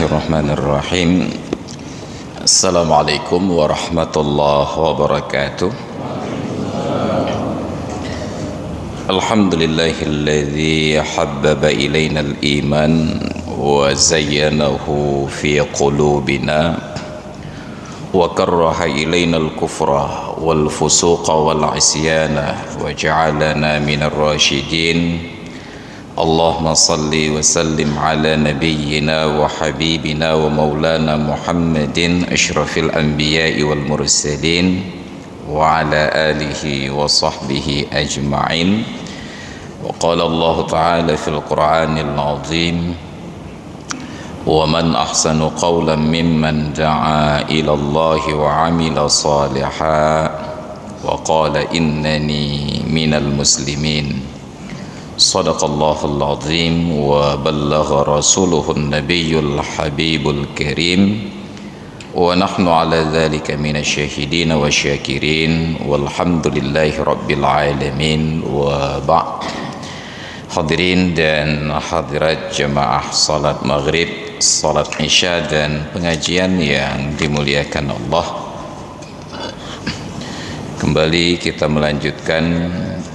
Bismillahirrahmanirrahim. Assalamualaikum warahmatullahi wabarakatuh. Alhamdulillahilladzi habbaba ilaina al-iman wa zayyanahu fi qulubina wa karraha ilaina al-kufra wal fusuqa wal isyana wa ja'alana minar rasyidin. Allahumma salli wa sallim ala nabiyyina wa habibina wa maulana Muhammadin asyrafil anbiya'i wal mursalin wa ala alihi wa sahbihi ajma'in. Wa qala Allah ta'ala fil Qur'anil azim, wa man ahsanu qawlan mimman da'a ila Allah wa 'amila salihan wa qala innani minal muslimin. Sadaqallahul azim wa ballagha rasuluhun nabiyyul habibul karim wa nahnu ala dhalika minasy syahidin wa syakirin walhamdulillahi rabbil alamin wa ba'd. Hadirin dan hadirat jemaah salat maghrib, salat isya dan pengajian yang dimuliakan Allah, kembali kita melanjutkan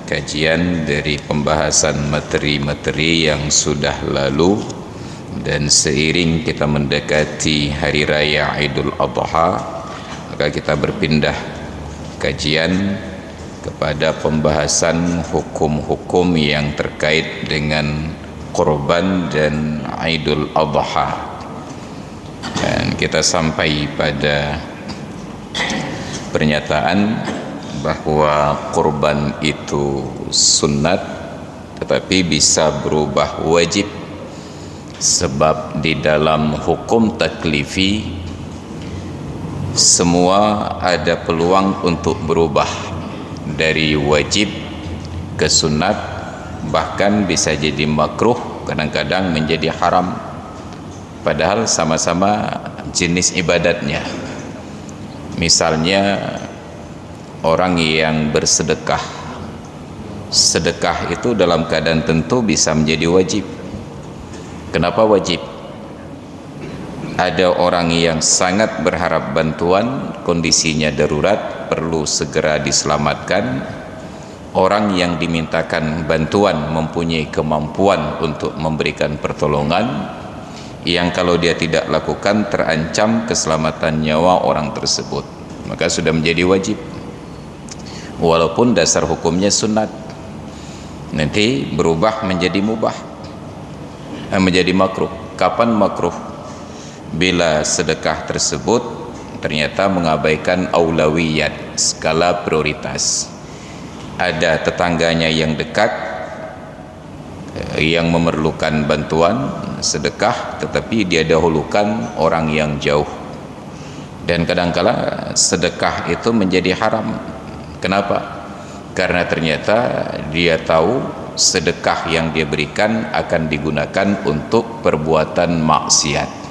kajian dari pembahasan materi-materi yang sudah lalu, dan seiring kita mendekati hari raya Idul Adha, maka kita berpindah kajian kepada pembahasan hukum-hukum yang terkait dengan kurban dan Idul Adha. Dan kita sampai pada pernyataan bahwa kurban itu sunnat tetapi bisa berubah wajib, sebab di dalam hukum taklifi semua ada peluang untuk berubah dari wajib ke sunnat, bahkan bisa jadi makruh, kadang-kadang menjadi haram, padahal sama-sama jenis ibadatnya. Misalnya orang yang bersedekah, sedekah itu dalam keadaan tentu bisa menjadi wajib. Kenapa wajib? Ada orang yang sangat berharap bantuan, kondisinya darurat, perlu segera diselamatkan. Orang yang dimintakan bantuan mempunyai kemampuan untuk memberikan pertolongan, yang kalau dia tidak lakukan terancam keselamatan nyawa orang tersebut, maka sudah menjadi wajib, walaupun dasar hukumnya sunat. Nanti berubah menjadi mubah, menjadi makruh. Kapan makruh? Bila sedekah tersebut ternyata mengabaikan aulawiyat, skala prioritas. Ada tetangganya yang dekat yang memerlukan bantuan sedekah, tetapi dia dahulukan orang yang jauh. Dan kadangkala sedekah itu menjadi haram. Kenapa? Karena ternyata dia tahu sedekah yang dia berikan akan digunakan untuk perbuatan maksiat.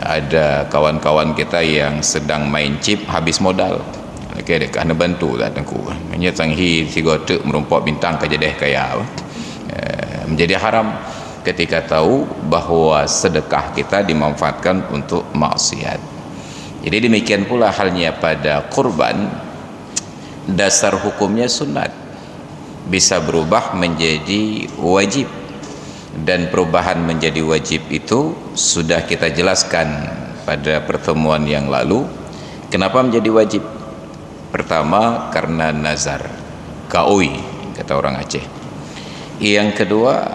Ada kawan-kawan kita yang sedang main chip, habis modal. Okey, dekat nak bantu tak tengku. Menyatang hi 3 tek merompak bintang kajadeh kaya. Menjadi haram ketika tahu bahawa sedekah kita dimanfaatkan untuk maksiat. Jadi demikian pula halnya pada kurban. Dasar hukumnya sunat, bisa berubah menjadi wajib, dan perubahan menjadi wajib itu sudah kita jelaskan pada pertemuan yang lalu. Kenapa menjadi wajib? Pertama, karena nazar, kaui kata orang Aceh. Yang kedua,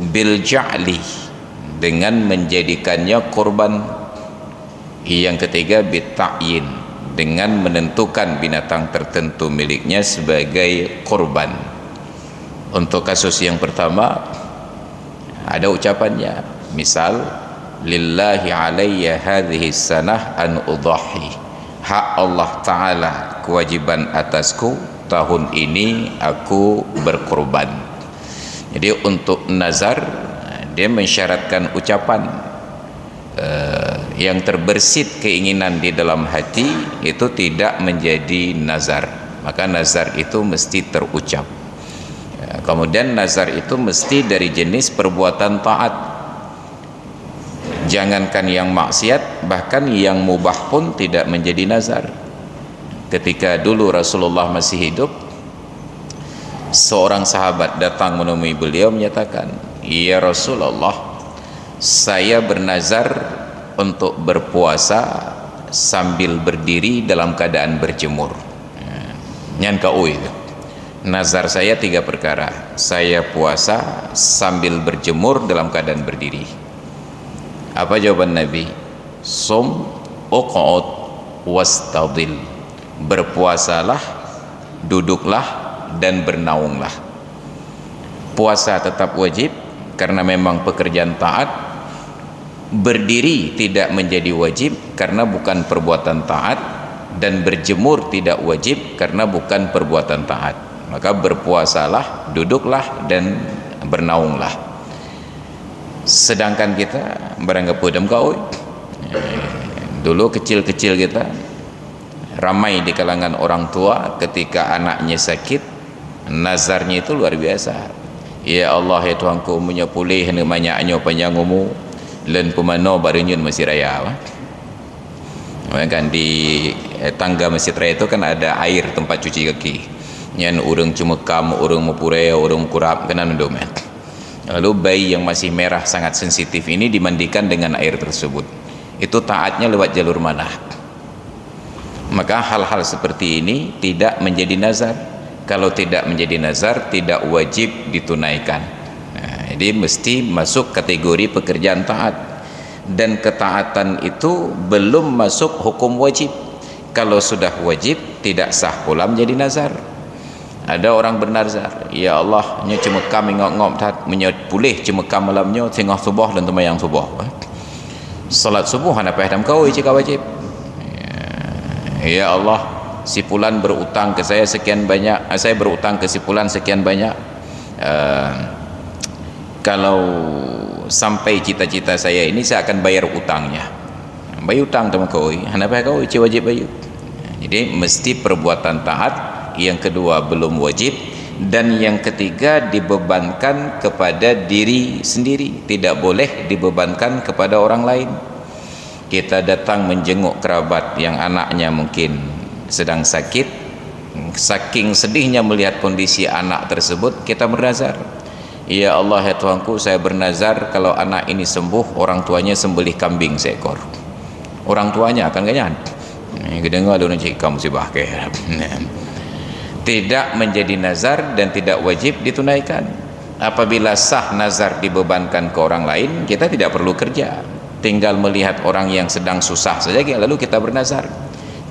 bil ja'li, dengan menjadikannya kurban. Yang ketiga, bit ta'yin, dengan menentukan binatang tertentu miliknya sebagai kurban. Untuk kasus yang pertama ada ucapannya, misal lillahi alayya hadhihi sanah an udhahi, hak Allah Ta'ala, kewajiban atasku tahun ini aku berkurban. Jadi untuk nazar dia mensyaratkan ucapan. Yang terbersit keinginan di dalam hati itu tidak menjadi nazar, maka nazar itu mesti terucap. Kemudian nazar itu mesti dari jenis perbuatan taat. Jangankan yang maksiat, bahkan yang mubah pun tidak menjadi nazar. Ketika dulu Rasulullah masih hidup, seorang sahabat datang menemui beliau menyatakan, "Ya Rasulullah, saya bernazar untuk berpuasa sambil berdiri dalam keadaan berjemur." Nyan kau itu. Nazar saya 3 perkara. Saya puasa sambil berjemur dalam keadaan berdiri. Apa jawaban Nabi? Sum uqud wastadil. Berpuasalah, duduklah, dan bernaunglah. Puasa tetap wajib karena memang pekerjaan taat. Berdiri tidak menjadi wajib karena bukan perbuatan taat, dan berjemur tidak wajib karena bukan perbuatan taat. Maka berpuasalah, duduklah, dan bernaunglah. Sedangkan kita barang kepedam kau dulu kecil-kecil kita ramai di kalangan orang tua ketika anaknya sakit, nazarnya itu luar biasa. Ya Allah, ya Tuhanku, punya pulih namanya panjang umur len pemano barunyun masjid raya. Kan di tangga masjid raya itu kan ada air tempat cuci kaki. Yang urang cumekam, urang mepure, urang kurap kenan domen. Lalu bayi yang masih merah sangat sensitif ini dimandikan dengan air tersebut. Itu taatnya lewat jalur mana? Maka hal-hal seperti ini tidak menjadi nazar. Kalau tidak menjadi nazar, tidak wajib ditunaikan. Nah, jadi mesti masuk kategori pekerjaan taat. Dan ketaatan itu belum masuk hukum wajib. Kalau sudah wajib, tidak sah pula menjadi nazar. Ada orang bernazar, ya Allah, nya cuma kami ngok-ngok tat menyepulih cuma kam malamnya tengah subuh dan temayang subuh. Salat subuh hana paham kau jika wajib. Ya Allah, si fulan berutang ke saya sekian banyak, saya berutang ke si fulan sekian banyak. Kalau sampai cita-cita saya ini, saya akan bayar utangnya. Bayar utang sama kau, hana paham kau wajib bayar. Jadi mesti perbuatan taat. Yang kedua belum wajib, dan yang ketiga dibebankan kepada diri sendiri, tidak boleh dibebankan kepada orang lain. Kita datang menjenguk kerabat yang anaknya mungkin sedang sakit, saking sedihnya melihat kondisi anak tersebut, kita bernazar, ya Allah, ya Tuhanku, saya bernazar kalau anak ini sembuh, orang tuanya sembelih kambing seekor. Orang tuanya akan ganyan kedengar lu nanti kamu si bahke. Tidak menjadi nazar dan tidak wajib ditunaikan. Apabila sah nazar dibebankan ke orang lain, kita tidak perlu kerja, tinggal melihat orang yang sedang susah saja lalu kita bernazar.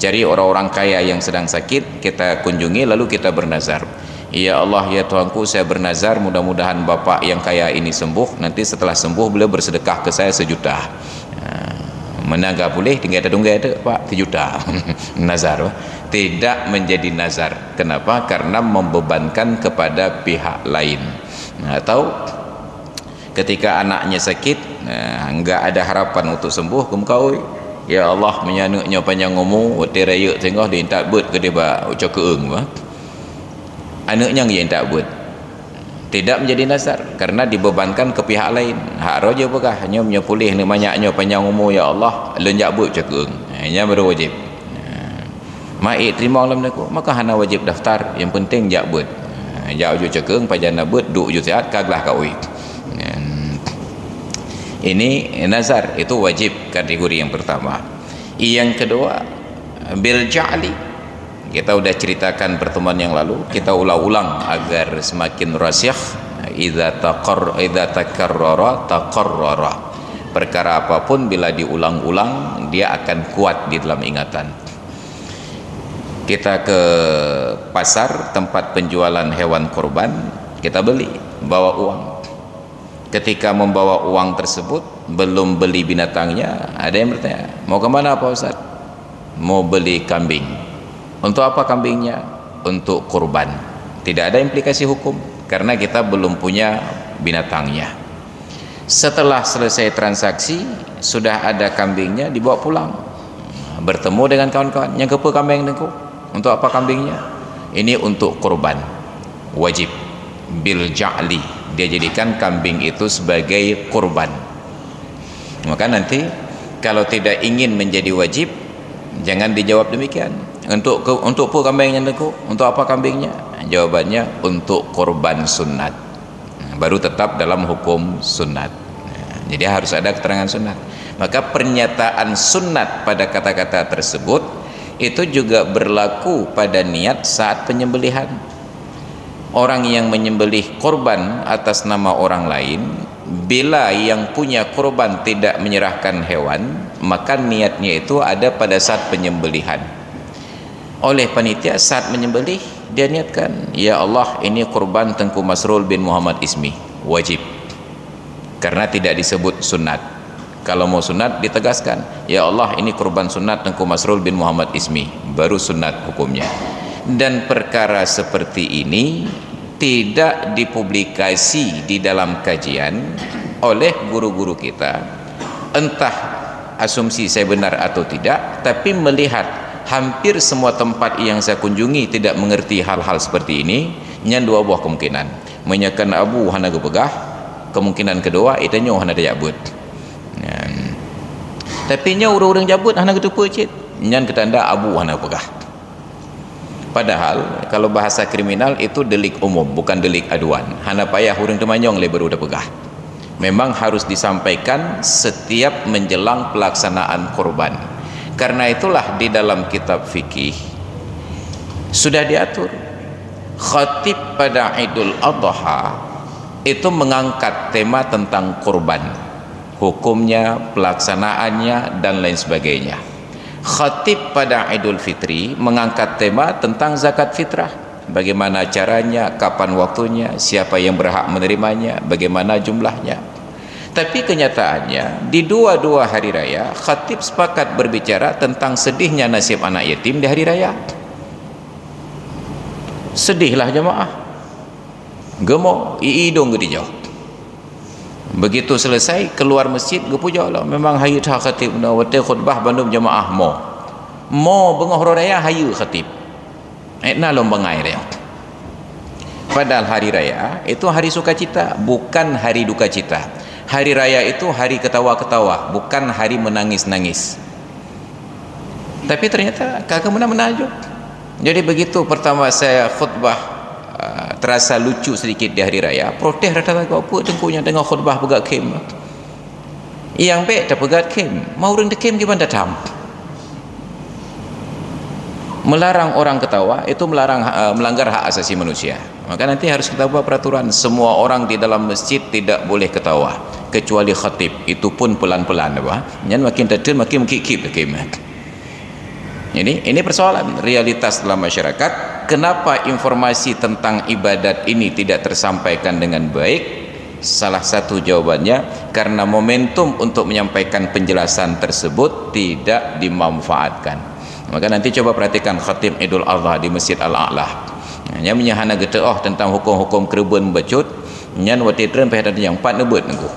Cari orang-orang kaya yang sedang sakit, kita kunjungi lalu kita bernazar, ya Allah, ya Tuhanku, saya bernazar mudah-mudahan bapak yang kaya ini sembuh, nanti setelah sembuh beliau bersedekah ke saya 1 juta. Menaga boleh tinggal ada dunggai ada Pak 1 juta. Nazar tidak menjadi nazar. Kenapa? Karena membebankan kepada pihak lain. Atau ketika anaknya sakit, enggak ada harapan untuk sembuh, kau ya Allah, menyanuknya panjang umur, wati raya tengah dia tak buat ke dia ba ucap keung ba. Anaknya yang tak buat. Tidak menjadi nazar karena dibebankan ke pihak lain. Hak roja bekah hanya menyepulih namanya panjang umur, ya Allah, lenjak buat cakung. Hanya baru wajib. Mai terima alam aku, maka hana wajib daftar, yang penting jak buat. Jak uju cakung pajana buat duk uju sehat kaglah kau. Ini nazar, itu wajib, kategori yang pertama. Yang kedua, bil ja'li. Kita sudah ceritakan pertemuan yang lalu, kita ulang-ulang agar semakin rasyih. Idza takarrara taqarrara. Perkara apapun bila diulang-ulang, dia akan kuat di dalam ingatan. Kita ke pasar tempat penjualan hewan kurban, kita beli, bawa uang. Ketika membawa uang tersebut, belum beli binatangnya, ada yang bertanya, mau kemana Pak Ustaz? Mau beli kambing. Untuk apa kambingnya? Untuk kurban. Tidak ada implikasi hukum karena kita belum punya binatangnya. Setelah selesai transaksi, sudah ada kambingnya, dibawa pulang. Bertemu dengan kawan-kawan, yang kepa kambing niku? Untuk apa kambingnya? Ini untuk kurban. Wajib bil ja'li. Dia jadikan kambing itu sebagai kurban. Maka nanti kalau tidak ingin menjadi wajib, jangan dijawab demikian. Untuk apa kambingnya Tengku? Untuk apa kambingnya? Jawabannya untuk korban sunat. Baru tetap dalam hukum sunat. Jadi harus ada keterangan sunat. Maka pernyataan sunat pada kata-kata tersebut itu juga berlaku pada niat saat penyembelihan. Orang yang menyembelih korban atas nama orang lain, bila yang punya korban tidak menyerahkan hewan, maka niatnya itu ada pada saat penyembelihan. Oleh panitia saat menyembelih, dia niatkan, ya Allah, ini korban Tengku Masrul bin Muhammad Ismi, wajib, karena tidak disebut sunat. Kalau mau sunat ditegaskan, ya Allah, ini korban sunat Tengku Masrul bin Muhammad Ismi, baru sunat hukumnya. Dan perkara seperti ini tidak dipublikasi di dalam kajian oleh guru-guru kita, entah asumsi saya benar atau tidak, tapi melihat hampir semua tempat yang saya kunjungi tidak mengerti hal-hal seperti ini. Yang dua buah kemungkinan, menyakan abu hana gepegah, kemungkinan kedua itanya hana jabut. Tapi nya orang-orang jabut hana getupa cit, nyan ketanda abu hana pegah. Padahal kalau bahasa kriminal itu delik umum, bukan delik aduan. Hana payah orang temanyong le baru dah pegah. Memang harus disampaikan setiap menjelang pelaksanaan korban. Karena itulah di dalam kitab fikih sudah diatur, khatib pada Idul Adha itu mengangkat tema tentang korban, hukumnya, pelaksanaannya, dan lain sebagainya. Khatib pada Idul Fitri mengangkat tema tentang zakat fitrah, bagaimana caranya, kapan waktunya, siapa yang berhak menerimanya, bagaimana jumlahnya. Tapi kenyataannya di dua-dua hari raya khatib sepakat berbicara tentang sedihnya nasib anak yatim di hari raya. Sedihlah jemaah, gemo idung gedijau. Begitu selesai keluar masjid gepuja Allah, memang hayu tah khatib na wate khutbah bandum jemaah mo bengah raya hayu khatib na lombangai raya. Padahal hari raya itu hari sukacita, bukan hari duka cita. Hari raya itu hari ketawa-ketawa, bukan hari menangis-nangis. Tapi ternyata kagak menajuk. Jadi begitu pertama saya khutbah, terasa lucu sedikit di hari raya, protes rata-rata apa tengkunya tengah khutbah pegat kem. Yang baik tak pegat kem, mau orang dekem gimana datang? Melarang orang ketawa itu melanggar hak asasi manusia. Maka nanti harus kita buat peraturan, semua orang di dalam masjid tidak boleh ketawa kecuali khatib, itu pun pelan-pelan apa? Yang makin tertib makin kikip. Jadi ini persoalan realitas dalam masyarakat. Kenapa informasi tentang ibadat ini tidak tersampaikan dengan baik? Salah satu jawabannya karena momentum untuk menyampaikan penjelasan tersebut tidak dimanfaatkan. Maka nanti coba perhatikan khatib Idul Adha di Masjid Al-A'la. Nya menyahana gete tentang hukum-hukum kereban becut, nyan watitren pada yang 4 nebut nengku.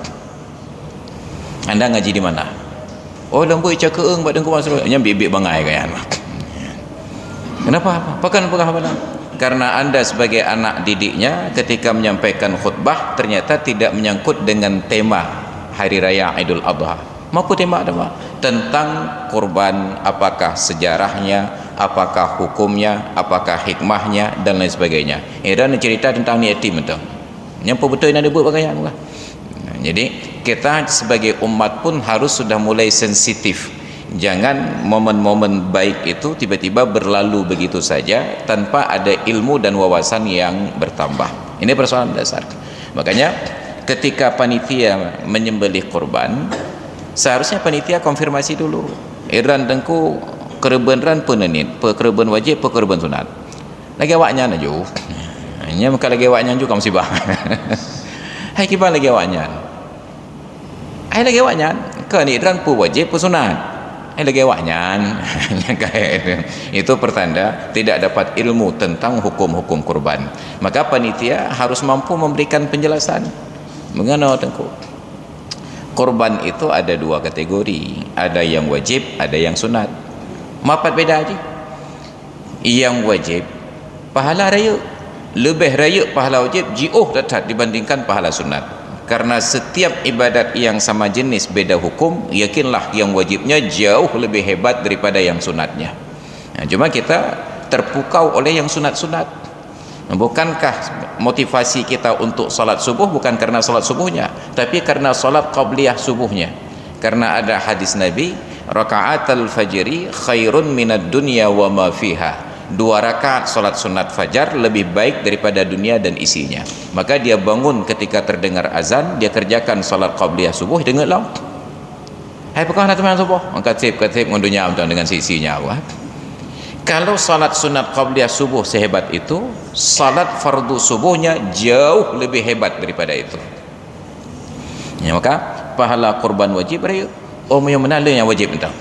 Anda ngaji di mana? Oh, lembut cak keung bak dengku masuk. Nya bibik bangai kayan. Kenapa? Pakan pegah mana? Karena Anda sebagai anak didiknya ketika menyampaikan khutbah ternyata tidak menyangkut dengan tema hari raya Idul Adha. Apa tema ada tentang kurban, apakah sejarahnya, apakah hukumnya, apakah hikmahnya, dan lain sebagainya. Dan cerita tentang ni yatim itu. Yang betul yang ada buat pakaian. Jadi kita sebagai umat pun harus sudah mulai sensitif. Jangan momen-momen baik itu tiba-tiba berlalu begitu saja tanpa ada ilmu dan wawasan yang bertambah. Ini persoalan dasar. Makanya ketika panitia menyembelih kurban, seharusnya panitia konfirmasi dulu. Iran tengku kerebenan penenit, pekerban wajib, pekerban sunat. Lagi awaknya naju. Hanya maka lagi awaknya juga musibah. Hai kiban lagi awaknya. Hai lagi awaknya. Kan Iran pu wajib, pu sunat. Hai lagi awaknya. Itu pertanda tidak dapat ilmu tentang hukum-hukum kurban. Maka panitia harus mampu memberikan penjelasan. Mengapa tengku? Korban itu ada dua kategori, ada yang wajib, ada yang sunat. Mapat beda aja. Yang wajib pahala raya, lebih raya pahala wajib jauh dekat dibandingkan pahala sunat. karena setiap ibadat yang sama jenis beda hukum, yakinlah yang wajibnya jauh lebih hebat daripada yang sunatnya. Cuma kita terpukau oleh yang sunat-sunat. Bukankah motivasi kita untuk salat subuh bukan karena salat subuhnya, tapi karena salat qabliyah subuhnya? Karena ada hadis Nabi, raka'atul fajri khairun minad dunya wa ma fiha. 2 rakaat salat sunat fajar lebih baik daripada dunia dan isinya. Maka dia bangun ketika terdengar azan, dia kerjakan salat qabliyah subuh dengan lau. Hai pekah nak teman subuh, katib ngundunya dengan sisinya wah. Kalau salat sunat qabliyah subuh sehebat itu, salat fardu subuhnya jauh lebih hebat daripada itu. Ya, maka pahala kurban wajib raya yang menala yang wajib entah.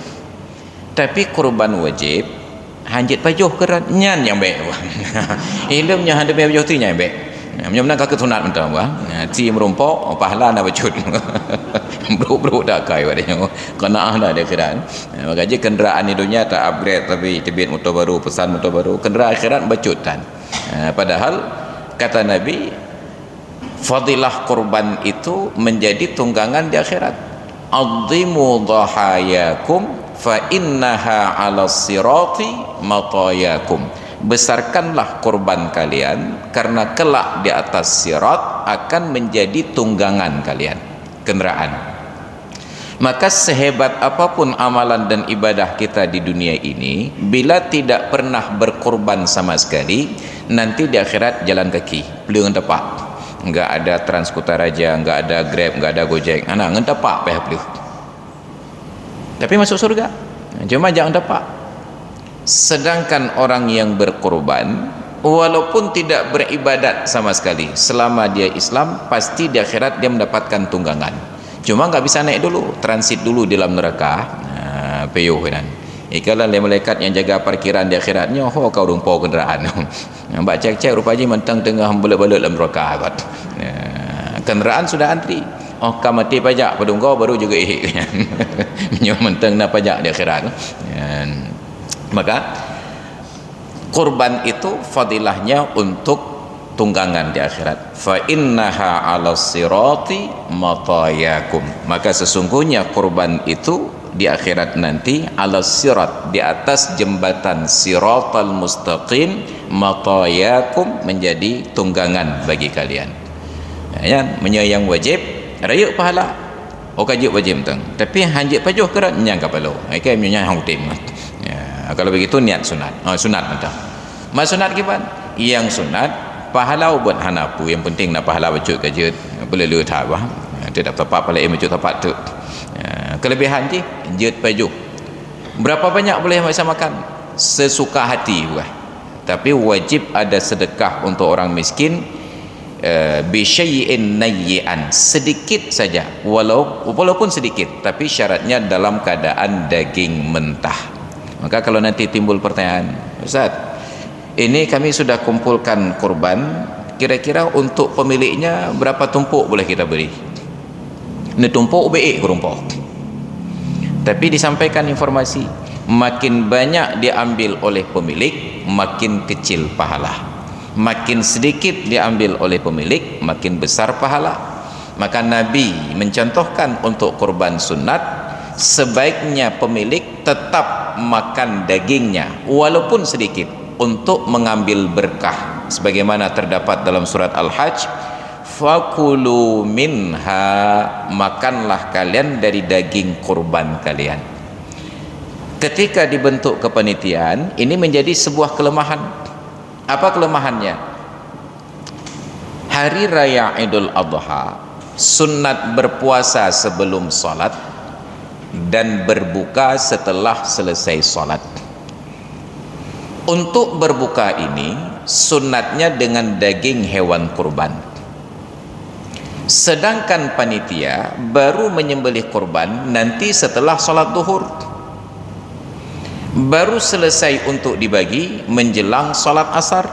Tapi kurban wajib hanjit pajuh keran nyan yang baik. Ilmunya hande pajuh tu yang baik. Yang menang kakek sunat entah wah. Ti merumpok pahala nak bacut. Bro dah kai wadanya. Qanaah dah dia keran. Maka je kenderaan di dunia tak upgrade tapi terbit motor baru, pesan motor baru, kenderaan akhirat bacutan. Padahal kata Nabi, fadilah kurban itu menjadi tunggangan di akhirat. Azimu dhahayakum fa innaha 'alas sirati matayakum. Besarkanlah kurban kalian karena kelak di atas sirat akan menjadi tunggangan kalian, kenderaan. Maka sehebat apapun amalan dan ibadah kita di dunia ini, bila tidak pernah berkorban sama sekali, nanti di akhirat jalan kaki, beliau ngetepak. Enggak ada Transkutaraja, enggak ada Grab, enggak ada Gojek. Anak ngetepak peh beliau. Tapi masuk surga. Cuma jangan tepak. Sedangkan orang yang berkorban, walaupun tidak beribadat sama sekali, selama dia Islam, pasti di akhirat dia mendapatkan tunggangan. Cuma nggak bisa naik dulu, transit dulu di dalam neraka. Peyuh kan. Ikalah malaikat yang jaga parkiran di akhiratnya, kau rumpau kenderaan. Mbak cek-cek rupanya mentang tengah belut-belut dalam neraka. Kenderaan sudah antri. Kau mati pajak pada kau baru juga mentang nak pajak di akhirat. Maka kurban itu fadilahnya untuk tunggangan di akhirat. Fa innaha 'alas sirati matayakum. Maka sesungguhnya kurban itu di akhirat nanti 'alas sirat, di atas jembatan siratal mustaqim, matayakum menjadi tunggangan bagi kalian. Ya, menyayang wajib raya pahala. Kajuk wajib tang. Tapi hanjit pajuh kerat nyang kapalo. Ai menyang hang tim. Kalau begitu niat sunat. Sunat entah. Mas sunat kiban? Yang sunat pahala buat hanapu, yang penting nak pahala bacut kajut. Boleh lu tak bah. Tidak tepat pada bacut tepat tu. Kelebihan je jut pajuh. Berapa banyak boleh masa makan? Sesuka hati bukan. Tapi wajib ada sedekah untuk orang miskin bi syai'in nayyi'an, sedikit saja, walaupun sedikit, tapi syaratnya dalam keadaan daging mentah. Maka kalau nanti timbul pertanyaan, Ustaz, ini kami sudah kumpulkan kurban, kira-kira untuk pemiliknya berapa tumpuk boleh kita beri? Ini tumpuk beik kerumpuk. Tapi disampaikan informasi, makin banyak diambil oleh pemilik, makin kecil pahala. Makin sedikit diambil oleh pemilik, makin besar pahala. Maka Nabi mencontohkan untuk kurban sunat, sebaiknya pemilik tetap makan dagingnya walaupun sedikit untuk mengambil berkah, sebagaimana terdapat dalam surat Al-Hajj, fakulu minha, makanlah kalian dari daging kurban kalian. Ketika dibentuk kepanitiaan ini menjadi sebuah kelemahan. Apa kelemahannya? Hari raya Idul Adha sunat berpuasa sebelum salat dan berbuka setelah selesai salat. Untuk berbuka ini sunatnya dengan daging hewan kurban. Sedangkan panitia baru menyembelih kurban nanti setelah salat zuhur. Baru selesai untuk dibagi menjelang salat asar.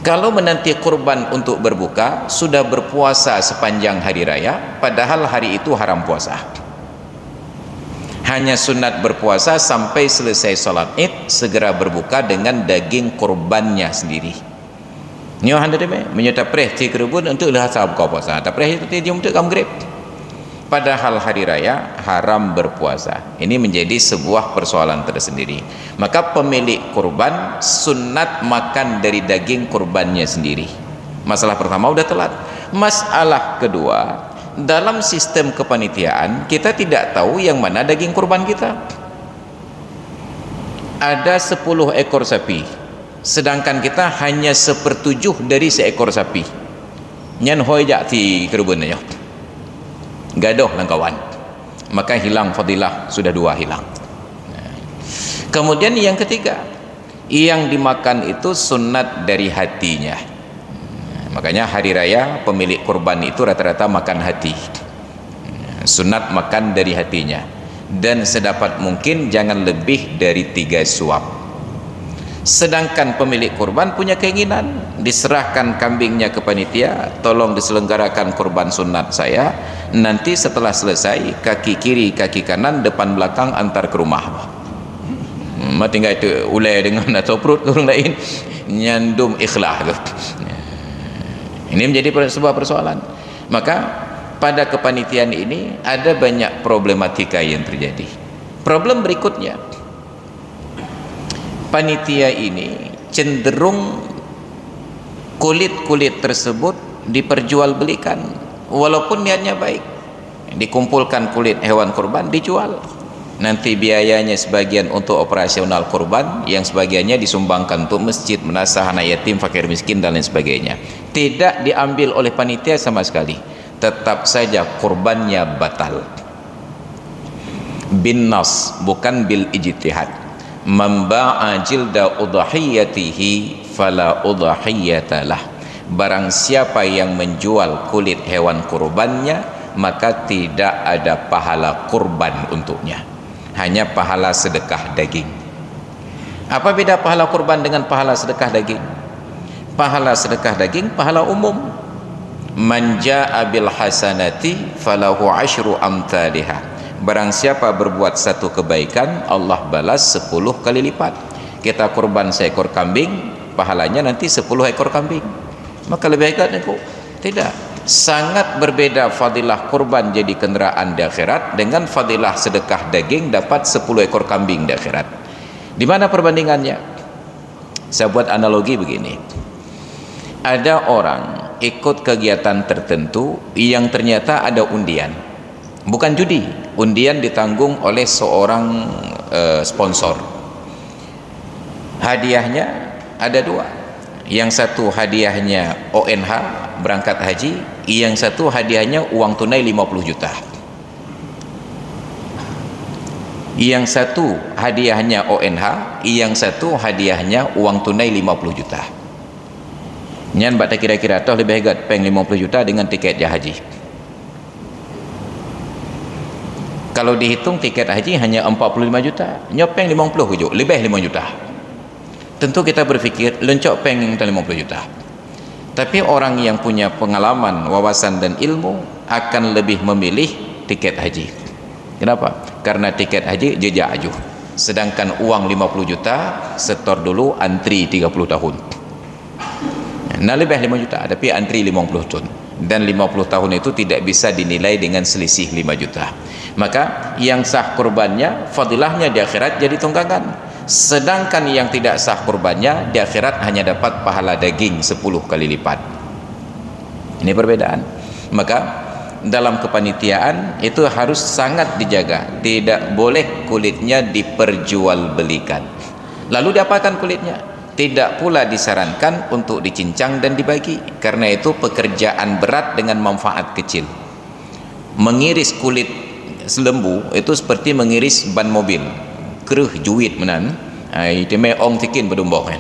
Kalau menanti kurban untuk berbuka, sudah berpuasa sepanjang hari raya, padahal hari itu haram puasa. Hanya sunat berpuasa sampai selesai salat Id, segera berbuka dengan daging kurbannya sendiri. Nyo handa deme menyata preh ti kerebun untuk lah sahab kau puasa. Ta preh itu dia untuk kamu grep. Padahal hari raya haram berpuasa. Ini menjadi sebuah persoalan tersendiri. Maka pemilik kurban sunat makan dari daging kurbannya sendiri. Masalah pertama udah telat. Masalah kedua, dalam sistem kepanitiaan kita tidak tahu yang mana daging kurban kita. Ada 10 ekor sapi, sedangkan kita hanya 1/7 dari seekor sapi. Nyan hoi jak ti kerubunnya gadoh lang kawan, maka hilang fadilah, sudah 2 hilang. Kemudian yang ketiga, yang dimakan itu sunat dari hatinya. Makanya hari raya pemilik kurban itu rata-rata makan hati, sunat makan dari hatinya, dan sedapat mungkin jangan lebih dari 3 suap. Sedangkan pemilik kurban punya keinginan diserahkan kambingnya ke panitia, tolong diselenggarakan kurban sunat saya, nanti setelah selesai kaki kiri kaki kanan depan belakang antar ke rumah. Tinggal itu ulai dengan atau perut orang lain nyandum ikhlas. Ini menjadi sebuah persoalan. Maka pada kepanitiaan ini ada banyak problematika yang terjadi. Problem berikutnya, panitia ini cenderung kulit-kulit tersebut diperjualbelikan walaupun niatnya baik. Dikumpulkan kulit hewan kurban dijual, nanti biayanya sebagian untuk operasional kurban, yang sebagiannya disumbangkan untuk masjid, menasah anak yatim, fakir miskin dan lain sebagainya. Tidak diambil oleh panitia sama sekali, tetap saja kurbannya batal bin nas, bukan bil ijtihad. Memba'a jilda udhiyatihi fala udhiyatalah. Barang siapa yang menjual kulit hewan kurbannya, maka tidak ada pahala kurban untuknya, hanya pahala sedekah daging. Apa beda pahala kurban dengan pahala sedekah daging? Pahala sedekah daging pahala umum. Man jaa bil hasanati falahu asyru amthaliha. Barang siapa berbuat satu kebaikan, Allah balas 10 kali lipat. Kita kurban seekor kambing, pahalanya nanti 10 ekor kambing. Maka lebih baik itu tidak. Sangat berbeda fadilah kurban jadi kenderaan di akhirat dengan fadilah sedekah daging dapat 10 ekor kambing di akhirat. Di mana perbandingannya? Saya buat analogi begini. Ada orang ikut kegiatan tertentu yang ternyata ada undian, bukan judi, undian ditanggung oleh seorang sponsor. Hadiahnya ada 2, yang satu hadiahnya ONH berangkat haji, yang satu hadiahnya uang tunai 50 juta. Yang satu hadiahnya ONH, yang satu hadiahnya uang tunai 50 juta. Nyan bak kira-kira toh lebih hebat peng 50 juta dengan tiket haji. Kalau dihitung tiket haji hanya 45 juta, nyopeng 50 hujuk, lebih 5 juta. Tentu kita berpikir lencok peng 50 juta. Tapi orang yang punya pengalaman, wawasan dan ilmu akan lebih memilih tiket haji. Kenapa? Karena tiket haji jejak ajuh. Sedangkan uang 50 juta setor dulu, antri 30 tahun. Nah lebih 5 juta, tapi antri 50 tahun. Dan 50 tahun itu tidak bisa dinilai dengan selisih 5 juta. Maka yang sah kurbannya, fadilahnya di akhirat jadi tunggangan. Sedangkan yang tidak sah kurbannya di akhirat hanya dapat pahala daging 10 kali lipat. Ini perbedaan. Maka dalam kepanitiaan itu harus sangat dijaga, tidak boleh kulitnya diperjualbelikan. Lalu diapakan kulitnya? Tidak pula disarankan untuk dicincang dan dibagi, karena itu pekerjaan berat dengan manfaat kecil. Mengiris kulit lembu itu seperti mengiris ban mobil, keruh juit menan itu meong tikin berdumbok.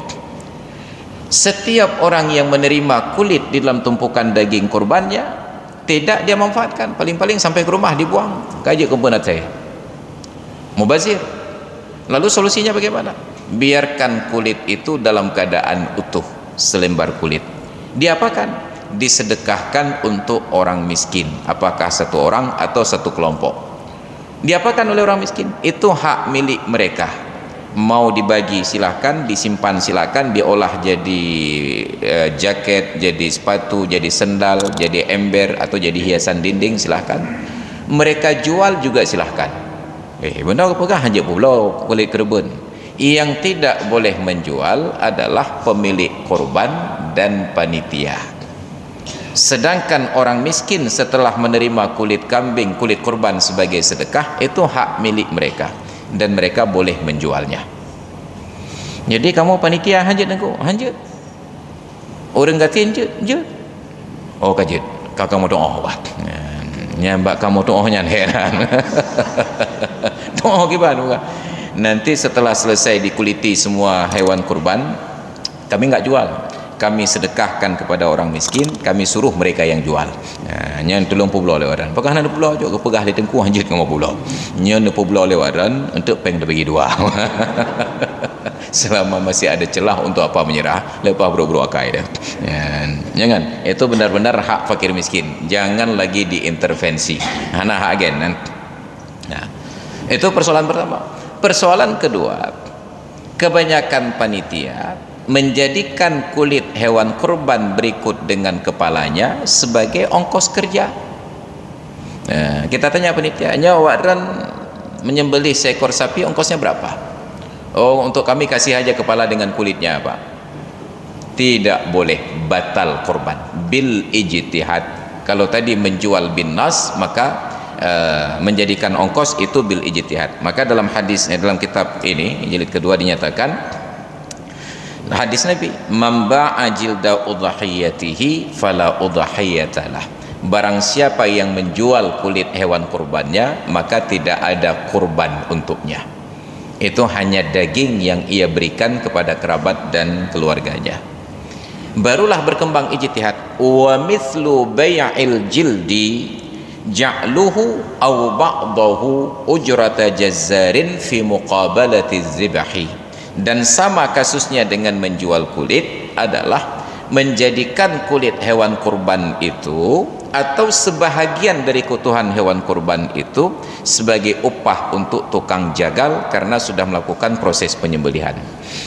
Setiap orang yang menerima kulit di dalam tumpukan daging kurbannya tidak dia manfaatkan, paling-paling sampai ke rumah dibuang. Kaji komponat saya mubazir. Lalu solusinya bagaimana? Biarkan kulit itu dalam keadaan utuh, selembar kulit. Diapakan? Disedekahkan untuk orang miskin, apakah satu orang atau satu kelompok. Diapakan oleh orang miskin? Itu hak milik mereka. mau dibagi silahkan, disimpan silahkan, diolah jadi jaket, jadi sepatu, jadi sendal, jadi ember atau jadi hiasan dinding silahkan. Mereka jual juga silahkan. Benar apakah hanya pula kulit kerbun? Yang tidak boleh menjual adalah pemilik korban dan panitia. Sedangkan orang miskin setelah menerima kulit kambing, kulit korban sebagai sedekah, itu hak milik mereka dan mereka boleh menjualnya. Jadi kamu panitia hajat aku, hajat. Orang gatin je. Oh kajut, kakak mau doa buat. Nyambak kamu doanya heran. Doa gimana? Nanti setelah selesai dikuliti semua hewan kurban, kami enggak jual. Kami sedekahkan kepada orang miskin, kami suruh mereka yang jual. Nyan tolong pulau lewaran. Pakah nak pulau juga pegah di tengku hanjut ngau pulau. Nyan pulau lewaran untuk peng bagi dua. Selama masih ada celah untuk apa menyerah, lepas bro-bro akai dah. Jangan. Itu benar-benar hak fakir miskin. Jangan lagi diintervensi. Hana hak agen. Nah, itu persoalan pertama. Persoalan kedua, kebanyakan panitia menjadikan kulit hewan kurban berikut dengan kepalanya sebagai ongkos kerja. Kita tanya panitianya, Wadran menyembelih seekor sapi ongkosnya berapa? Oh, untuk kami kasih aja kepala dengan kulitnya, Pak. Tidak boleh, batal kurban bil ijtihad. Kalau tadi menjual bin nas, maka menjadikan ongkos itu bil ijtihad. Maka dalam hadis, dalam kitab ini jilid kedua dinyatakan, hadis Nabi, man ba'a jilda udhiyatihi fala udhiyatalah. Barang siapa yang menjual kulit hewan kurbannya, maka tidak ada kurban untuknya. Itu hanya daging yang ia berikan kepada kerabat dan keluarganya. Barulah berkembang ijtihad. Wa mithlu bai'il jildi ja'luhu aw ba'dahu ujrata jazzarin fi muqabalati zibhi. Dan sama kasusnya dengan menjual kulit adalah menjadikan kulit hewan kurban itu atau sebahagian dari keutuhan hewan kurban itu sebagai upah untuk tukang jagal karena sudah melakukan proses penyembelihan.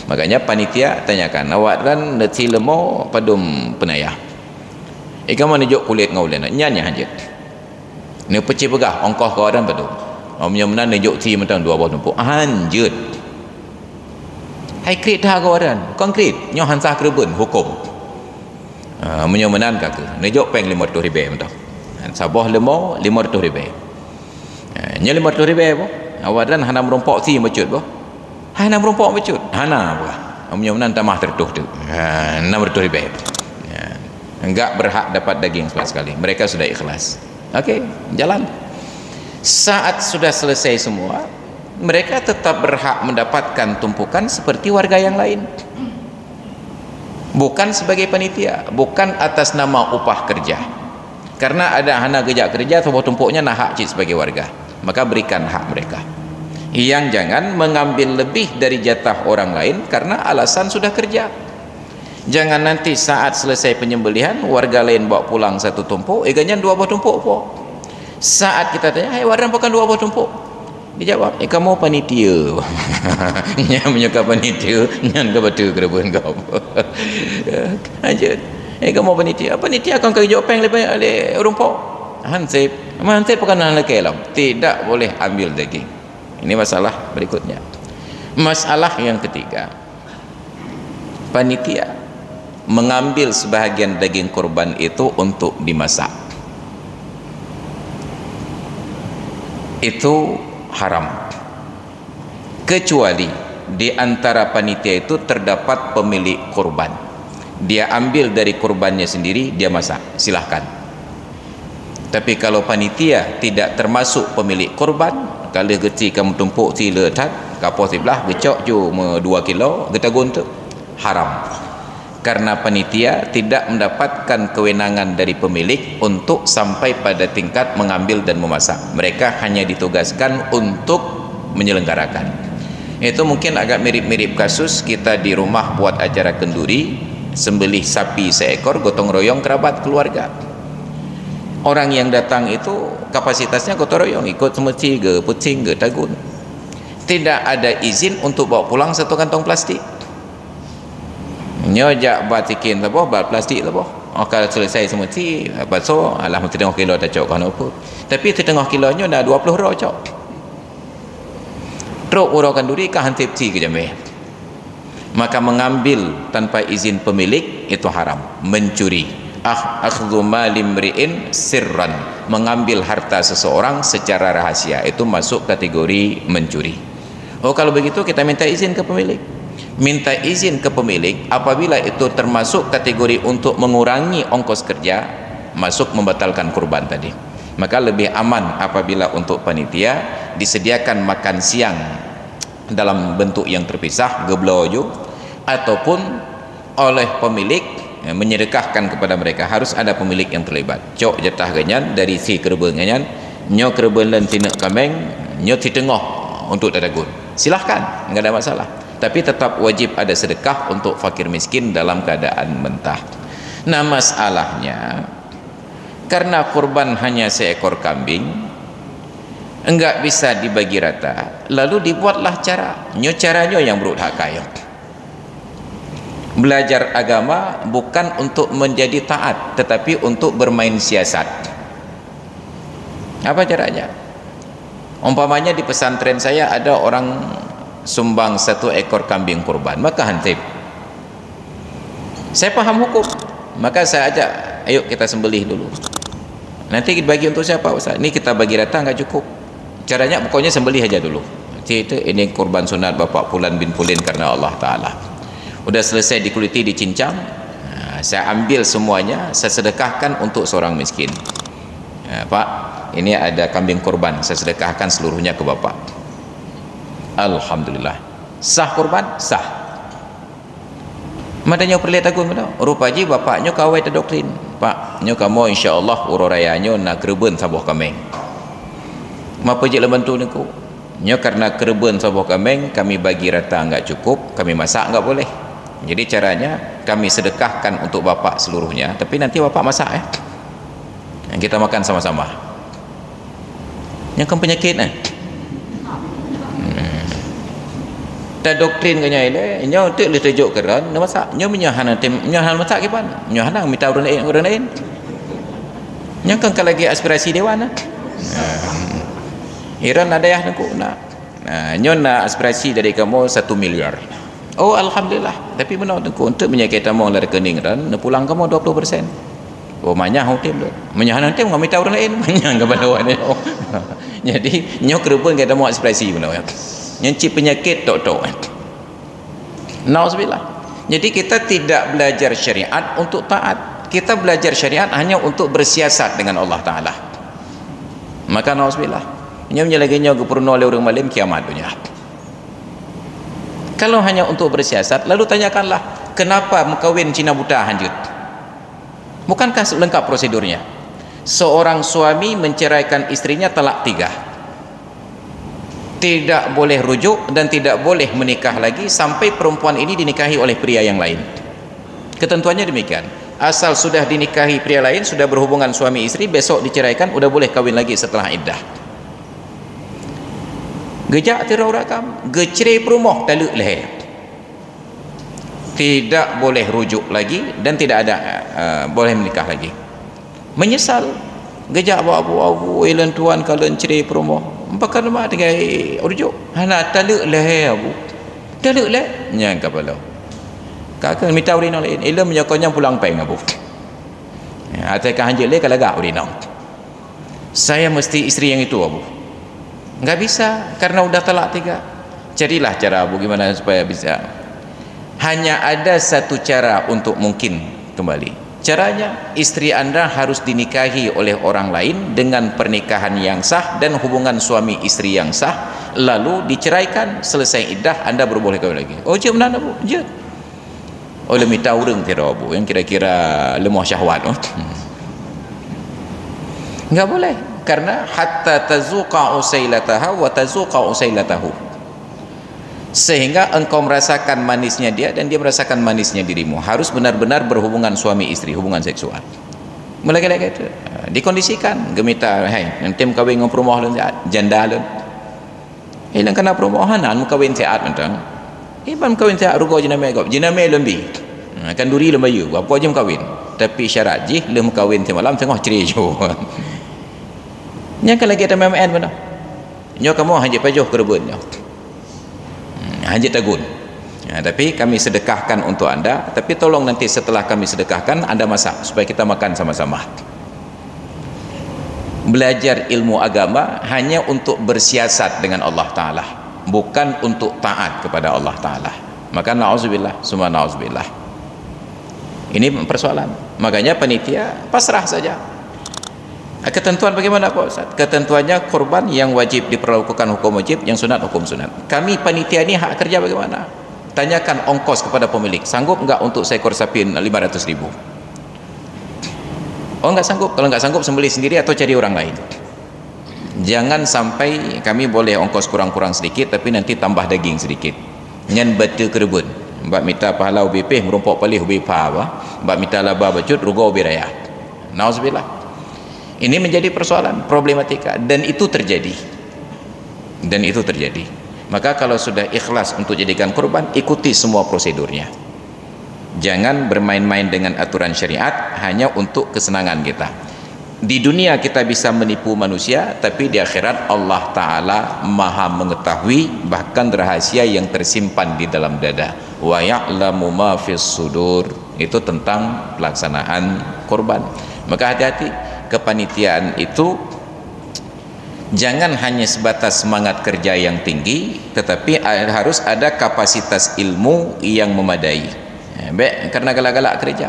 Makanya panitia tanyakan, awak dan neti lemo padum penayah. Ikan mana juk kulit ngau lena nyanya hajat. Ni peci pegah ongkos kau dan padum. Omnya menan juk ti mentang dua buah tumpuk. Anjut. Hai krit dah kau dan konkret nyo hansah kerebun hukum. Menyomenan kata nejok peng 500 ribu mentah sabah lemo 500 ribu nya 500 ribu apa awak dan hana merompok si mecut boh hana merompok mecut hana apa menyomenan tamah tertuh tu 600 ribu enggak berhak dapat daging sama sekali, mereka sudah ikhlas. Okey, jalan. Saat sudah selesai semua, mereka tetap berhak mendapatkan tumpukan seperti warga yang lain. Bukan sebagai panitia, bukan atas nama upah kerja. Karena ada hana gejak kerja, sebuah tumpuknya nak hak cik sebagai warga, maka berikan hak mereka. Yang jangan mengambil lebih dari jatah orang lain karena alasan sudah kerja. Jangan nanti saat selesai penyembelihan warga lain bawa pulang satu tumpuk, ganyan dua buah tumpuk po. Saat kita tanya, "Hai waran bukan dua buah tumpuk?" Dijawab, kamu panitia. Nya menyuka panitia, nyan ke betul kerebun kau. Aja. Kamu panitia. Panitia akan kau jawab peng le rumpok. Hansip. Hansip bukan nak kelam. Tidak boleh ambil daging. Ini masalah berikutnya. Masalah yang ketiga. Panitia mengambil sebahagian daging kurban itu untuk dimasak. Itu haram, kecuali di antara panitia itu terdapat pemilik kurban, dia ambil dari kurbannya sendiri, dia masak, silahkan. Tapi kalau panitia tidak termasuk pemilik kurban, kalau geti kamu tumpuk ti letat kapal sebelah gecok cuma 2 kilo getagun tu haram, karena panitia tidak mendapatkan kewenangan dari pemilik untuk sampai pada tingkat mengambil dan memasak. Mereka hanya ditugaskan untuk menyelenggarakan. Itu mungkin agak mirip-mirip kasus kita di rumah buat acara kenduri, sembelih sapi seekor, gotong royong kerabat keluarga. Orang yang datang itu kapasitasnya gotong royong, ikut semeci ke pucing ke tagun. tidak ada izin untuk bawa pulang satu kantong plastik. Nyojak batikin taboh bal plastik taboh. Kalau selesai semua ti basuh alah tengah kilo dah cok kan apa. Tapi setengah kilonya dah 20 ro cok. Truk urakan duri ke hantip ti ke jambe. Maka mengambil tanpa izin pemilik itu haram, mencuri. Akhdhu malim mri'in sirran, mengambil harta seseorang secara rahasia, itu masuk kategori mencuri. Oh, kalau begitu kita minta izin ke pemilik. Minta izin ke pemilik apabila itu termasuk kategori untuk mengurangi ongkos kerja, masuk membatalkan kurban tadi. Maka lebih aman apabila untuk panitia disediakan makan siang dalam bentuk yang terpisah, geblojo, ataupun oleh pemilik menyedekahkan kepada mereka. Harus ada pemilik yang terlibat. Cok jatah ganyan dari si kerben ganyan, nyo kerben lan tinak kameng, nyo ti tengah untuk dadagun. Silahkan, enggak ada masalah. Tapi tetap wajib ada sedekah untuk fakir miskin dalam keadaan mentah. Nah, masalahnya karena kurban hanya seekor kambing, enggak bisa dibagi rata, lalu dibuatlah cara. Nyo caranya yang berhakaya. Belajar agama bukan untuk menjadi taat, tetapi untuk bermain siasat. Apa caranya? Umpamanya di pesantren saya ada orang sumbang 1 ekor kambing kurban, maka hantip. Saya paham hukum, maka saya ajak, ayo kita sembelih dulu. Nanti bagi untuk siapa Ustaz? Ini kita bagi rata enggak cukup. Caranya pokoknya sembelih aja dulu. Itu ini kurban sunat Bapak Fulan bin Fulin karena Allah Ta'ala. Udah selesai dikuliti, dicincang, saya ambil semuanya, saya sedekahkan untuk seorang miskin. Pak, ini ada kambing kurban, saya sedekahkan seluruhnya ke Bapak. Alhamdulillah. Sah kurban? Sah. Madanya perlihat aku rupaji bapaknya kawai ta doktrin. Pak, nyo kamu insyaallah urorayanyo nak kerben sabuh kameng. Mapa je bantu niku? Nyo karena kerben sabuh kameng kami bagi rata enggak cukup, kami masak enggak boleh. Jadi caranya kami sedekahkan untuk bapak seluruhnya, tapi nanti bapak masak kita makan sama-sama. Yang kan penyakit ta doktrin kanya ile nyo te le tejuk keran na masak nyo menyahan tem menyahan masak kipan nyo hanang minta orang lain nyo kan lagi aspirasi dewan Iran ada ya nangku nak nyo na aspirasi dari kamu 1 miliar. Oh alhamdulillah, tapi benar nangku untuk menyakit tamu dari rekening ran na pulang kamu 20%. Oh manyah hotem tu menyahan tem ngam minta orang lain manyah ke balawan ni. Jadi nyo kerupun kita mau aspirasi benar nyencip penyakit tok-tok. Nauzubillah. Jadi kita tidak belajar syariat untuk taat, kita belajar syariat hanya untuk bersiasat dengan Allah Ta'ala. Maka nauzubillah, nyo menyelaginya gubernur oleh orang malim kiamat dunia. Kalau hanya untuk bersiasat, lalu tanyakanlah kenapa mengkawin Cina buta hanjut? Bukankah lengkap prosedurnya? Seorang suami menceraikan istrinya talak 3, tidak boleh rujuk dan tidak boleh menikah lagi sampai perempuan ini dinikahi oleh pria yang lain. Ketentuannya demikian. Asal sudah dinikahi pria lain, sudah berhubungan suami istri, besok diceraikan, udah boleh kawin lagi setelah iddah. Gejak tirau rakam, gecerai perumah taluk leher. Tidak boleh rujuk lagi dan tidak ada boleh menikah lagi. Menyesal. Gejak abu-abu ilan tuan kalian cerai perumah. Bakal mak dengan rujuk. Hana taluk leher abu. Taluk leh. Nyang kepala. Kakak minta urina lain. Ilan menyakonya pulang peng abu. Atakan hanjil leh kalau gak urina. Saya mesti isteri yang itu abu. Enggak bisa karena udah talak 3. Carilah cara abu gimana supaya bisa. Hanya ada satu cara untuk mungkin kembali. Caranya, istri anda harus dinikahi oleh orang lain dengan pernikahan yang sah dan hubungan suami istri yang sah, lalu diceraikan, selesai iddah, anda berboleh kawin lagi. Oh je mana bu? Je. Oh lebih tahu orang kira bu yang kira-kira lemah syahwat. Enggak boleh karena hatta tazuqa usailataha wa tazuqa usailatahu. Sehingga engkau merasakan manisnya dia dan dia merasakan manisnya dirimu. Harus benar-benar berhubungan suami istri, hubungan seksual. Mulai itu dikondisikan gemita hai nanti kawin ngom rumah lun janda lun Ilang kena permohonan mukawin siat mentang. Iban kawin siat rugo jename gop. Jename lembi. Kan duri lembayu. Apa je kawin. Tapi syarat je lem kawin ti malam tengah cerejo. Nya kan lagi ada MMN mana? Nya kamu hanya pajoh kerebun nya. Hanya tagun. Tapi kami sedekahkan untuk anda, tapi tolong nanti setelah kami sedekahkan anda masak supaya kita makan sama-sama. Belajar ilmu agama hanya untuk bersiasat dengan Allah Ta'ala, bukan untuk taat kepada Allah Ta'ala. Maka na'udzubillah, summa na'udzubillah. Ini persoalan. Makanya panitia pasrah saja. Ketentuan bagaimana Pak Ustaz? Ketentuannya korban yang wajib diperlakukan hukum wajib, yang sunat hukum sunat. Kami panitia ini hak kerja bagaimana? Tanyakan ongkos kepada pemilik, sanggup enggak untuk seekor sapi 500.000? Oh enggak sanggup, kalau enggak sanggup sembelih sendiri atau cari orang lain. Jangan sampai kami boleh ongkos kurang-kurang sedikit tapi nanti tambah daging sedikit. Nyan batu kerebun. Mbak minta pahala ubi peh merumpok palih ubi pa apa? Mbak minta laba bacut rugo ubi raya. Nauzubillah. Ini menjadi persoalan, problematika, dan itu terjadi. Dan itu terjadi. Maka kalau sudah ikhlas untuk jadikan kurban, ikuti semua prosedurnya. Jangan bermain-main dengan aturan syariat hanya untuk kesenangan kita. Di dunia kita bisa menipu manusia, tapi di akhirat Allah Ta'ala maha mengetahui bahkan rahasia yang tersimpan di dalam dada. Wa ya'lamu ma fis sudur. Itu tentang pelaksanaan kurban. Maka hati-hati, kepanitiaan itu jangan hanya sebatas semangat kerja yang tinggi, tetapi harus ada kapasitas ilmu yang memadai. Baik, karena galak-galak kerja,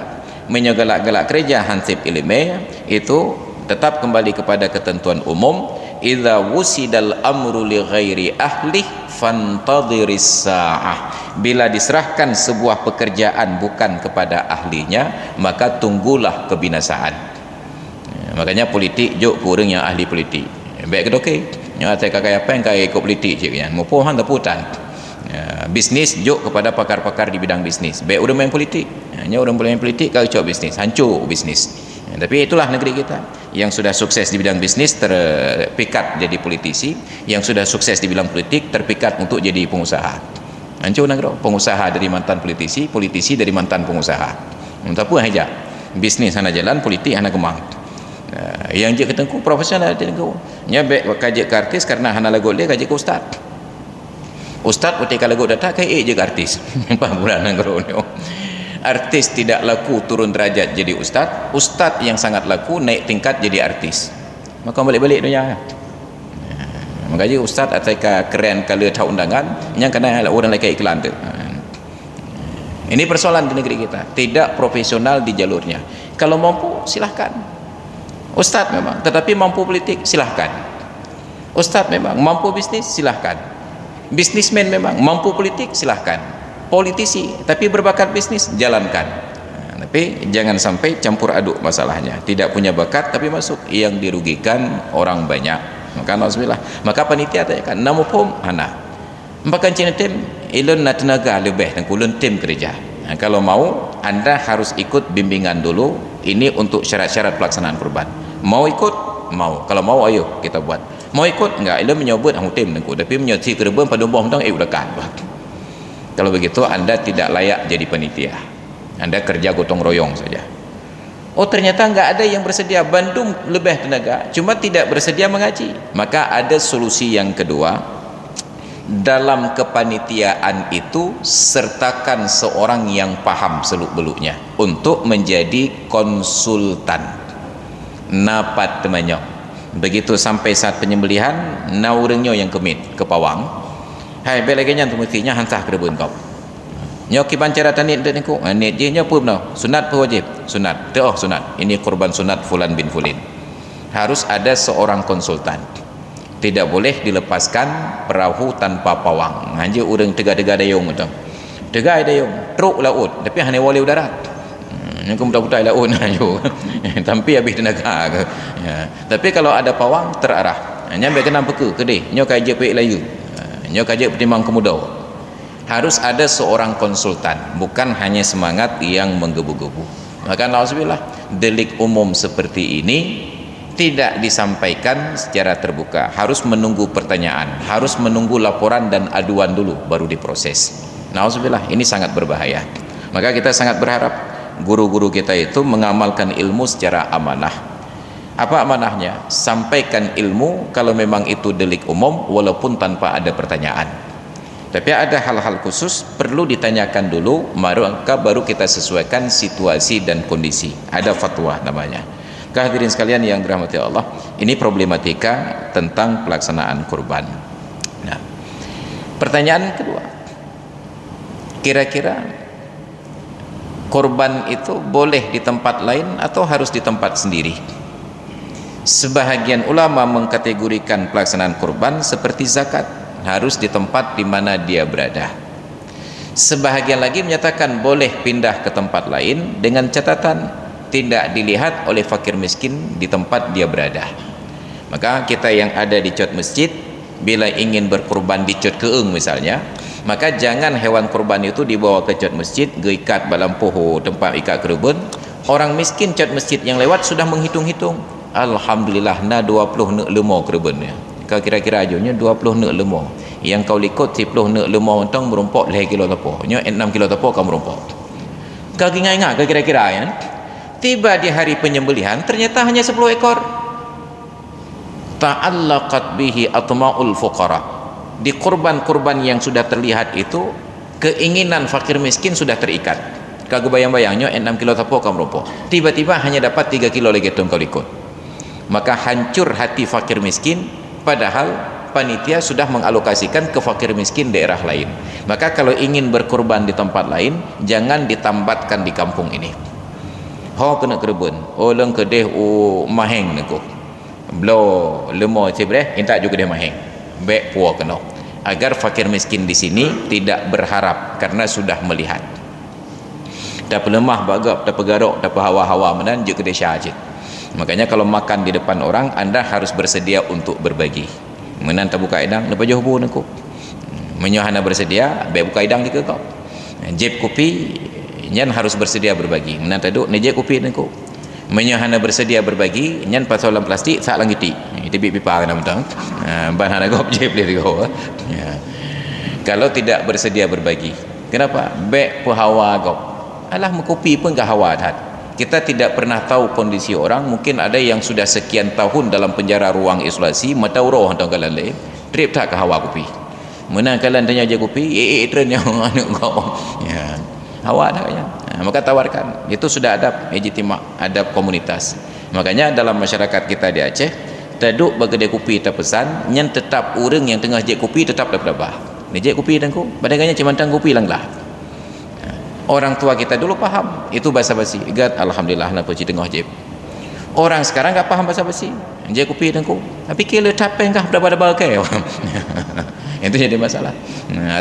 menyogalak-galak kerja hansip ilmu itu tetap kembali kepada ketentuan umum. Idza wusidal amru li ghairi ahli fantadhiris sa'ah. Bila diserahkan sebuah pekerjaan bukan kepada ahlinya, maka tunggulah kebinasaan. Makanya politik jok kurang yang ahli politik. Baik ke okey. Ya saya kakak apa yang kaya ikut politik cik kan. Mupo hang taputan. Bisnis jok kepada pakar-pakar di bidang bisnis. Baik orang main politik. Hanya orang boleh main politik kau cok bisnis, hancur bisnis. Tapi itulah negeri kita. Yang sudah sukses di bidang bisnis terpikat jadi politisi, yang sudah sukses di bidang politik terpikat untuk jadi pengusaha. Hancur negara. Pengusaha dari mantan politisi, politisi dari mantan pengusaha. Entah apa aja. Bisnis hana jalan, politik hana kemang. Yang je ketengku profesional dia tengku. Nya baik kaji ke artis karena hana lagu dia kaji ke ustaz. Ustaz ketika lagu datang kai je ke artis. Apa bulan negara ni. Artis tidak laku turun derajat jadi ustaz, ustaz yang sangat laku naik tingkat jadi artis. Maka balik-balik dunia. Maka je ustaz atai keren kala tahu undangan yang kena orang lain iklan tu. Ini persoalan di negeri kita, tidak profesional di jalurnya. Kalau mampu silahkan. Ustaz memang, tetapi mampu politik silahkan. Ustaz memang mampu bisnis silahkan. Bisnismen memang mampu politik silahkan. Politisi tapi berbakat bisnis jalankan. Tapi jangan sampai campur aduk masalahnya. Tidak punya bakat tapi masuk, yang dirugikan orang banyak. Maka alhamdulillah. Maka panitia tanyakan nama pom hana. Makan cina tim ilun na tenaga lebih dan kulun tim kerja. Kalau mau anda harus ikut bimbingan dulu. Ini untuk syarat-syarat pelaksanaan kurban. Mau ikut? Mau. Kalau mau ayo kita buat. Mau ikut? Enggak. Ilmu menyobot aku tim nengku. Tapi menyoti kerban pada boh tang udakan. Kalau begitu anda tidak layak jadi panitia. Anda kerja gotong royong saja. Oh ternyata enggak ada yang bersedia. Bandung lebih tenaga, cuma tidak bersedia mengaji. Maka ada solusi yang kedua. Dalam kepanitiaan itu sertakan seorang yang paham seluk-beluknya untuk menjadi konsultan. Napat temannya. Begitu sampai saat penyembelihan, naurengnya yang kemit ke pawang. Hai belaginya tu mestinya hansah kerebun kau. Nyoki pancara tanit dan aku. Nit je nya pun no. Sunat pun wajib. Sunat. Oh sunat. Ini korban sunat fulan bin fulin. Harus ada seorang konsultan. Tidak boleh dilepaskan perahu tanpa pawang. Hanya orang tegak-tegak dayung tu. Tegak dayung, truk laut, tapi hanya wali udara. Yang kemudah-mudah laut haju. Tapi habis tenaga ke. Ya. Tapi kalau ada pawang terarah. Hanya biar kena peka kedai. Nyo kaje pe layu. Nyo kaje pertimbang kemudah. Harus ada seorang konsultan, bukan hanya semangat yang menggebu-gebu. Maka alhamdulillah delik umum seperti ini tidak disampaikan secara terbuka, harus menunggu pertanyaan, harus menunggu laporan dan aduan dulu baru diproses. Nauzubillah, ini sangat berbahaya. Maka kita sangat berharap guru-guru kita itu mengamalkan ilmu secara amanah. Apa amanahnya? Sampaikan ilmu kalau memang itu delik umum walaupun tanpa ada pertanyaan. Tapi ada hal-hal khusus perlu ditanyakan dulu, maka baru kita sesuaikan situasi dan kondisi. Ada fatwa namanya. Hadirin sekalian yang dirahmati Allah, ini problematika tentang pelaksanaan kurban. Nah, pertanyaan kedua, kira-kira kurban itu boleh di tempat lain atau harus di tempat sendiri? Sebahagian ulama mengkategorikan pelaksanaan kurban seperti zakat, harus di tempat di mana dia berada. Sebahagian lagi menyatakan boleh pindah ke tempat lain dengan catatan tidak dilihat oleh fakir miskin di tempat dia berada. Maka kita yang ada di cot masjid, bila ingin berkurban di cot keeng misalnya, maka jangan hewan kurban itu dibawa ke cot masjid, diikat balam poho tempat ikat kerubun. Orang miskin cot masjid yang lewat sudah menghitung-hitung, alhamdulillah na 20 nek lemau kerubunnya. Kau kira-kira ajunya 20 nek lemau. Yang kau likut 10 nek lemau ontong merompok 2 kilo tepo. Nya 6 kilo tepo kau merompok. Kau ingat-ingat kau kira-kira ya. Tiba di hari penyembelihan ternyata hanya 10 ekor. Ta'allaqat bihi atma'ul fuqara. Di kurban-kurban yang sudah terlihat itu keinginan fakir miskin sudah terikat. Kau bayang-bayangnya 6 kilo tepo kau merompok. Tiba-tiba hanya dapat 3 kilo lagi kau likut. Maka hancur hati fakir miskin, padahal panitia sudah mengalokasikan ke fakir miskin daerah lain. Maka kalau ingin berkurban di tempat lain, jangan ditambatkan di kampung ini. Ho kena kerebun, oleng kedeh maheng neko. Blo lemo cebreh, intak juga dia maheng. Bek puo kena. Agar fakir miskin di sini tidak berharap karena sudah melihat. Dapat lemah bagap, dapat garok, dapat hawa-hawa menan je kedeh syajid. Makanya kalau makan di depan orang, anda harus bersedia untuk berbagi. Menan tak buka idang, lepas jauh bu nak. Menyohana bersedia, baik buka idang juga kau. Jeb kopi, nyan harus bersedia berbagi. Menan tak duk, nejek kopi nak. Menyohana bersedia berbagi, nyan pasolan plastik, sak langiti. Itu pipa kena mentang. Bahan nak jeb dia kau. Kalau tidak bersedia berbagi, kenapa? Baik puhawa kau. Alah kopi pun gak hawa dah. Kita tidak pernah tahu kondisi orang. Mungkin ada yang sudah sekian tahun dalam penjara ruang isolasi, mata uroh atau kalan lain, trip tak ke hawa kopi. Menang kalan tanya je kopi, tren yang anak kau. Ya, hawa dah ya. Maka tawarkan. Itu sudah adab ijtima', adab komunitas. Makanya dalam masyarakat kita di Aceh, taduk bagedai kopi terpesan, nyen tetap urang yang tengah je kopi tetap dapat bah. Ni je kopi dan ku, badangnya cimantang kopi langlah. Orang tua kita dulu paham itu basa-basi. Ingat alhamdulillah nak pergi tengah jeb. Orang sekarang enggak paham basa-basi. Je kopi dan ku. Tapi kira capek kah berapa-berapa ke? Itu jadi masalah.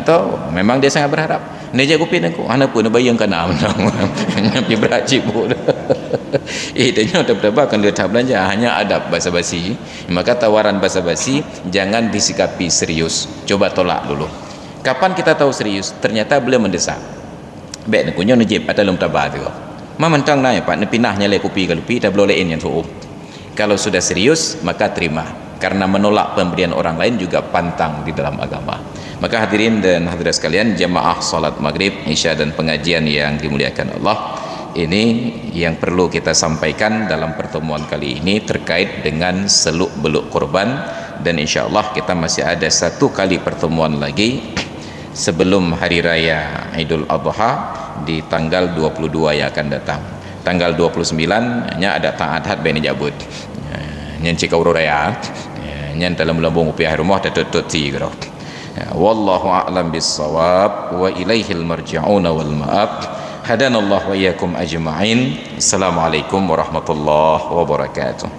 Atau memang dia sangat berharap. Ni je kopi dan ku. Ana pun bayang kana menang. Pi beracik bu. Idenya berapa kan dia tak belanja, hanya adab basa-basi. Maka tawaran basa-basi jangan disikapi serius. Coba tolak dulu. Kapan kita tahu serius? Ternyata beliau mendesak. Baik nak kunjung najib atau lum tabah tu. Mamantang naik pak, nepinah nyalai kopi ke lupi, tak boleh lain yang suum. Kalau sudah serius, maka terima. Karena menolak pemberian orang lain juga pantang di dalam agama. Maka hadirin dan hadirat sekalian, jamaah salat maghrib, isya dan pengajian yang dimuliakan Allah, ini yang perlu kita sampaikan dalam pertemuan kali ini terkait dengan seluk-beluk kurban. Dan insya Allah kita masih ada 1 kali pertemuan lagi sebelum hari raya Idul Adha di tanggal 22 yang akan datang. Tanggal 29 nya ada ta'adhat bani jabut. Nyen cikau raya. Nyen dalam lambung upiah rumah tetut ti gero. Wallahu a'lam bis-shawab wa ilaihil marji'un wal ma'ab. Hadanallahu wa iyyakum ajma'in. Assalamualaikum warahmatullahi wabarakatuh.